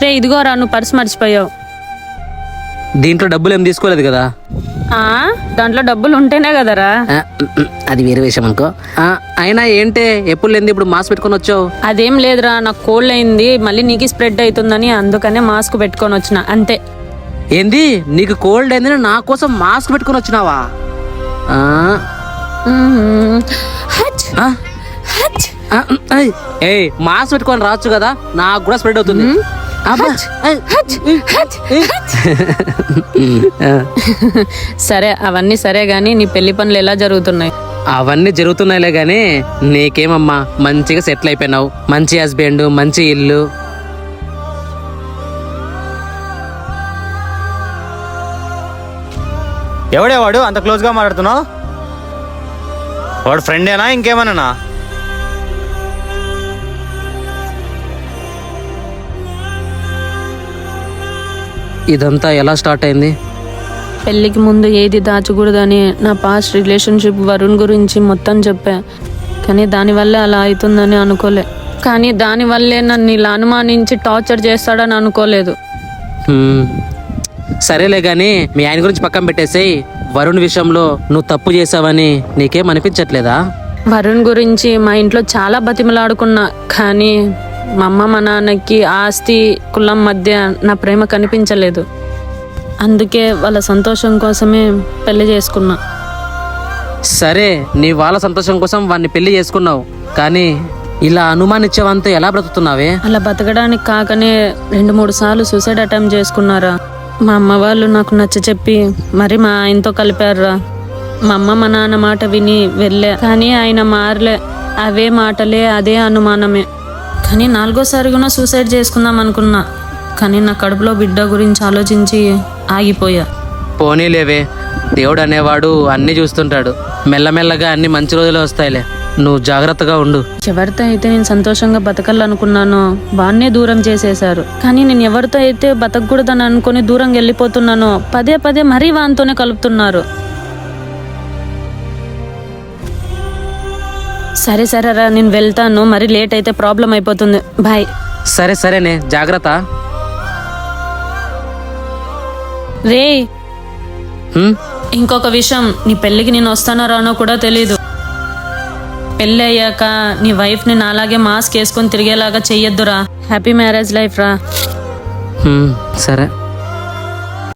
రే ఇదిగోరా, నువ్వు పర్స్ మర్చిపోయావు. దీంట్లో డబ్బులు ఏం తీసుకోలేదు కదా? దాంట్లో డబ్బులు ఉంటేనే కదరా. అది వేరే విషయం అనుకో. అయినా ఏంటే ఎప్పుడు లేని ఇప్పుడు మాస్క్ పెట్టుకొని వచ్చావు? అదేం లేదురా, నాకు కోల్డ్ అయింది, మళ్ళీ నీకు స్ప్రెడ్ అవుతుందని అందుకనే మాస్క్ పెట్టుకొని వచ్చిన అంతే. ఏంది నీకు కోల్డ్ అయిందని నా కోసం మాస్క్ పెట్టుకొని వచ్చినావా? ఏ మాస్క్ పెట్టుకొని రావచ్చు కదా, నాకు కూడా స్ప్రెడ్ అవుతుంది. సరే అవన్నీ సరే గాని నీ పెళ్లి పనులు ఎలా జరుగుతున్నాయి? అవన్నీ జరుగుతున్నాయిలే గాని నీకేమమ్మా, మంచిగా సెటిల్ అయిపోయినావు, మంచి హస్బెండ్, మంచి ఇల్లు. ఎవడే వాడు అంత క్లోజ్గా మాట్లాడుతున్నావు? వాడు ఫ్రెండేనా ఇంకేమన్నా? ఇదంతా ఎలా స్టార్ట్ అయింది? పెళ్ళికి ముందు ఏది దాచకూడదని నా పాస్ట్ రిలేషన్షిప్ వరుణ్ గురించి మొత్తం చెప్పా, కానీ దానివల్లే అలా అవుతుందని అనుకోలే. కానీ దానివల్లే నన్ను ఇలా అనుమానించి టార్చర్ చేస్తాడని అనుకోలేదు. సరేలే గాని మీ ఆయన గురించి పక్కన పెట్టేసేయ్. వరుణ్ విషయంలో నువ్వు తప్పు చేసావని నీకేం అనిపించట్లేదా? వరుణ్ గురించి మా ఇంట్లో చాలా బతిమలాడుకున్నా, కానీ మా అమ్మ మా నాన్నకి ఆస్తి కులం మధ్య నా ప్రేమ కనిపించలేదు. అందుకే వాళ్ళ సంతోషం కోసమే పెళ్లి చేసుకున్నా. సరే, నీ వాళ్ళ సంతోషం కోసం వాడిని పెళ్లి చేసుకున్నావు, కానీ ఇలా అనుమానించేవంతా ఎలా బ్రతుకుతున్నావే? అలా బతకడానికి కాకనే 2-3 సార్లు సూసైడ్ అటెంప్ట్ చేసుకున్నారా. మా అమ్మ వాళ్ళు నాకు నచ్చ చెప్పి మరి మా ఆయనతో కలిపారా. మా అమ్మ మా నాన్న మాట విని వెళ్ళా, కానీ ఆయన మారలే. అవే మాటలే, అదే అనుమానమే. కానీ 4వ సారి కూడా సూసైడ్ చేసుకుందాం అనుకున్నా, కానీ నా కడుపులో బిడ్డ గురించి ఆలోచించి ఆగిపోయా. పోనీలేవే, దేవుడు అనేవాడు అన్ని చూస్తుంటాడు. మెల్లమెల్లగా అన్ని మంచి రోజులు వస్తాయిలే, నువ్వు జాగ్రత్తగా ఉండు. ఎవరితో అయితే నేను సంతోషంగా బతకాలనుకున్నానో వాన్నే దూరం చేసేశారు. కానీ నేను ఎవరితో అయితే బతకూడదని అనుకుని దూరంగా వెళ్ళిపోతున్నానో పదే పదే మరీ వానితోనే కలుపుతున్నారు. సరే సరేరా, నేను వెళ్తాను, మరి లేట్ అయితే ప్రాబ్లం అయిపోతుంది. బాయ్. సరే సరేనే, జాగ్రత్త. రే ఇంకొక విషయం, నీ పెళ్ళికి నేను వస్తానో రానో కూడా తెలీదు. పెళ్ళి అయ్యాక నీ వైఫ్ని నాలాగే మాస్క్ వేసుకొని తిరిగేలాగా చెయ్యొద్దురా. హ్యాపీ మ్యారేజ్ లైఫ్ రా. సరే.